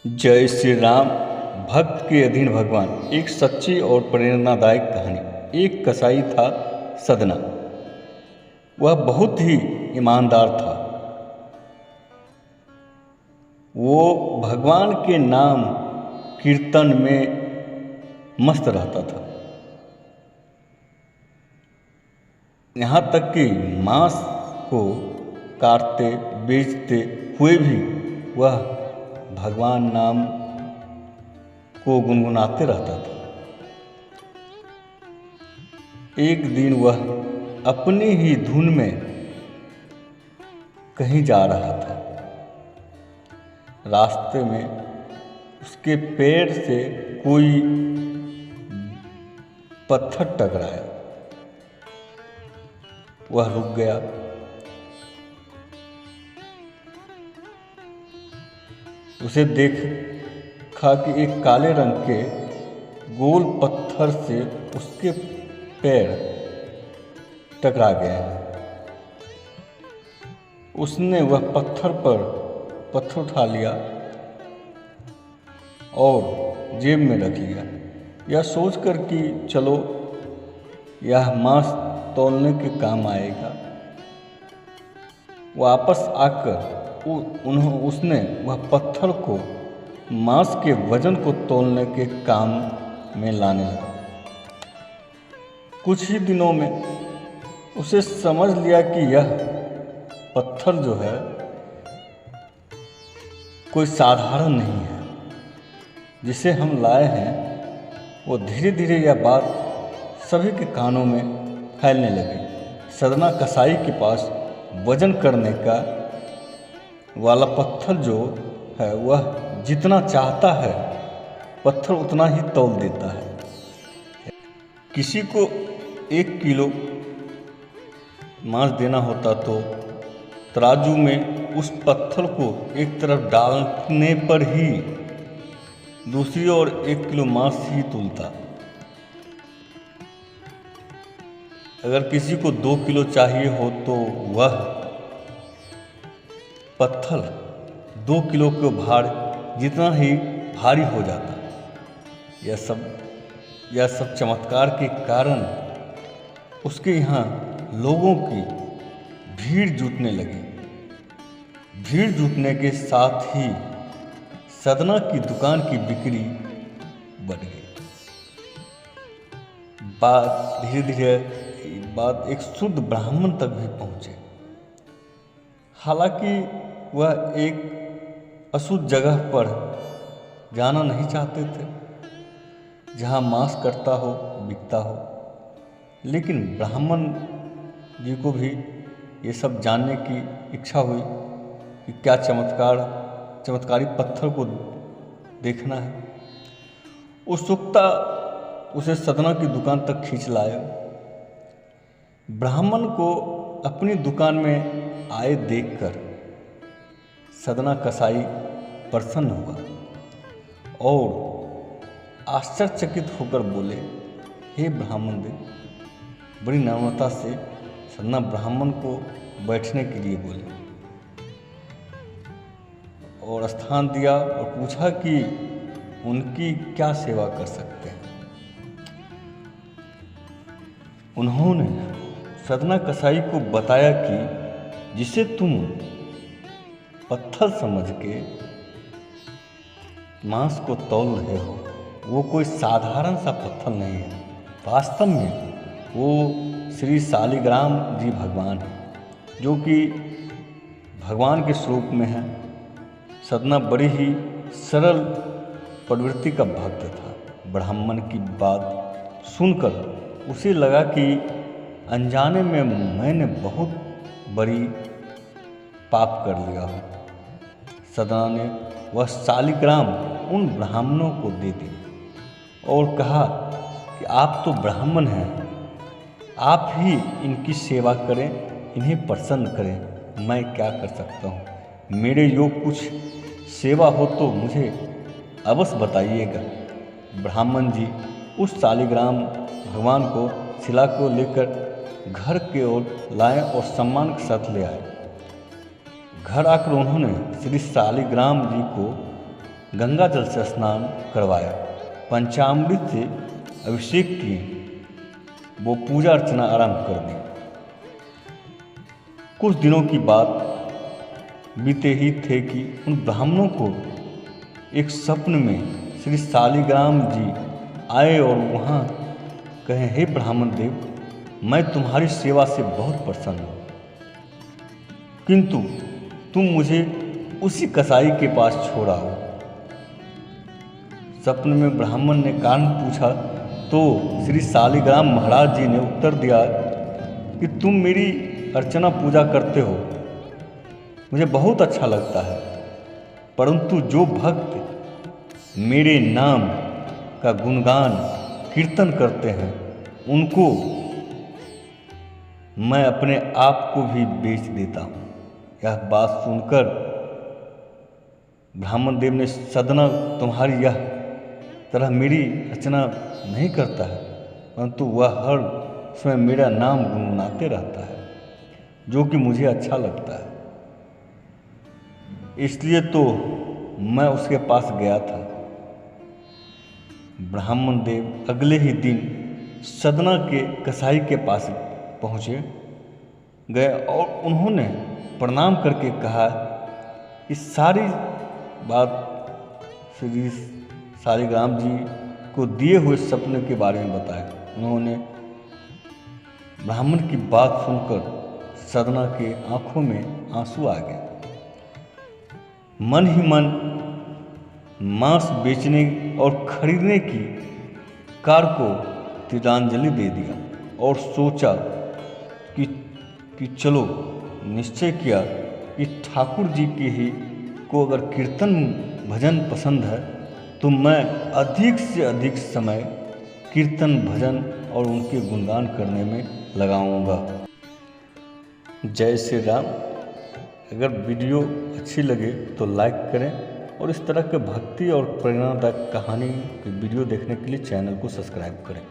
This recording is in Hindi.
जय श्री राम। भक्त के अधीन भगवान। एक सच्ची और प्रेरणादायक कहानी। एक कसाई था सदना। वह बहुत ही ईमानदार था। वो भगवान के नाम कीर्तन में मस्त रहता था। यहाँ तक कि मांस को काटते बेचते हुए भी वह भगवान नाम को गुनगुनाते रहता था। एक दिन वह अपनी ही धुन में कहीं जा रहा था। रास्ते में उसके पैर से कोई पत्थर टकराया। वह रुक गया। उसे देखा कि एक काले रंग के गोल पत्थर से उसके पैर टकरा गए हैं। उसने वह पत्थर उठा लिया और जेब में रख लिया, यह सोचकर कि चलो यह मांस तौलने के काम आएगा। वापस आकर उसने वह पत्थर को मांस के वजन को तौलने के काम में लाने लगा। कुछ ही दिनों में उसे समझ लिया कि यह पत्थर जो है कोई साधारण नहीं है जिसे हम लाए हैं। वो धीरे धीरे यह बात सभी के कानों में फैलने लगी। सदना कसाई के पास वजन करने का वाला पत्थर जो है वह जितना चाहता है पत्थर उतना ही तौल देता है। किसी को 1 किलो मांस देना होता तो तराजू में उस पत्थर को एक तरफ डालने पर ही दूसरी ओर 1 किलो मांस ही तुलता। अगर किसी को 2 किलो चाहिए हो तो वह पत्थर 2 किलो के भार जितना ही भारी हो जाता। यह सब चमत्कार के कारण उसके यहाँ लोगों की भीड़ जुटने लगी। भीड़ जुटने के साथ ही सदना की दुकान की बिक्री बढ़ गई। धीरे धीरे बात एक शुद्ध ब्राह्मण तक भी पहुँचे। हालांकि वह एक अशुद्ध जगह पर जाना नहीं चाहते थे जहाँ मांस कटता हो बिकता हो, लेकिन ब्राह्मण जी को भी ये सब जानने की इच्छा हुई कि क्या चमत्कारी पत्थर को देखना है। उत्सुकता उसे सदना की दुकान तक खींच लाया। ब्राह्मण को अपनी दुकान में आए देखकर सदना कसाई प्रसन्न हुआ और आश्चर्यचकित होकर बोले, हे ब्राह्मण देव। बड़ी नम्रता से सदना ब्राह्मण को बैठने के लिए बोले और स्थान दिया और पूछा कि उनकी क्या सेवा कर सकते हैं। उन्होंने सदना कसाई को बताया कि जिसे तुम पत्थर समझ के मांस को तौल रहे हो वो कोई साधारण सा पत्थर नहीं है। वास्तव में वो श्री शालिग्राम जी भगवान हैं, जो कि भगवान के स्वरूप में है। सदना बड़ी ही सरल प्रवृत्ति का भक्त था। ब्राह्मण की बात सुनकर उसे लगा कि अनजाने में मैंने बहुत बड़ी पाप कर लिया हो। सदना ने वह शालिग्राम उन ब्राह्मणों को दे दी और कहा कि आप तो ब्राह्मण हैं, आप ही इनकी सेवा करें, इन्हें प्रसन्न करें। मैं क्या कर सकता हूँ? मेरे योग कुछ सेवा हो तो मुझे अवश्य बताइएगा। ब्राह्मण जी उस शालिग्राम भगवान को शिला को लेकर घर के ओर लाए और सम्मान के साथ ले आए। घर आकर उन्होंने श्री शालिग्राम जी को गंगा जल से स्नान करवाया, पंचामृत से अभिषेक किए, वो पूजा अर्चना आरंभ कर दी। कुछ दिनों की बात बीते ही थे कि उन ब्राह्मणों को एक स्वप्न में श्री शालिग्राम जी आए और वहाँ कहे, हे ब्राह्मण देव, मैं तुम्हारी सेवा से बहुत प्रसन्न हूँ, किंतु तुम मुझे उसी कसाई के पास छोड़ा हो। स्वप्न में ब्राह्मण ने कारण पूछा तो श्री शालिग्राम महाराज जी ने उत्तर दिया कि तुम मेरी अर्चना पूजा करते हो, मुझे बहुत अच्छा लगता है, परंतु जो भक्त मेरे नाम का गुणगान कीर्तन करते हैं उनको मैं अपने आप को भी बेच देता हूँ। यह बात सुनकर ब्राह्मण देव ने, सदना तुम्हारी यह तरह मेरी अर्चना नहीं करता है, परंतु वह हर समय मेरा नाम गुनगुनाते रहता है, जो कि मुझे अच्छा लगता है, इसलिए तो मैं उसके पास गया था। ब्राह्मण देव अगले ही दिन सदना के कसाई के पास पहुँचे गए और उन्होंने प्रणाम करके कहा कि सारी बात श्री शालिग्राम जी को दिए हुए सपने के बारे में बताया। उन्होंने ब्राह्मण की बात सुनकर सदना के आंखों में आंसू आ गए। मन ही मन मांस बेचने और खरीदने की कार को तिलांजलि दे दिया और सोचा कि चलो, निश्चय किया कि ठाकुर जी के ही को अगर कीर्तन भजन पसंद है तो मैं अधिक से अधिक समय कीर्तन भजन और उनके गुणगान करने में लगाऊंगा। जय श्री राम। अगर वीडियो अच्छी लगे तो लाइक करें और इस तरह के भक्ति और प्रेरणादायक कहानी की वीडियो देखने के लिए चैनल को सब्सक्राइब करें।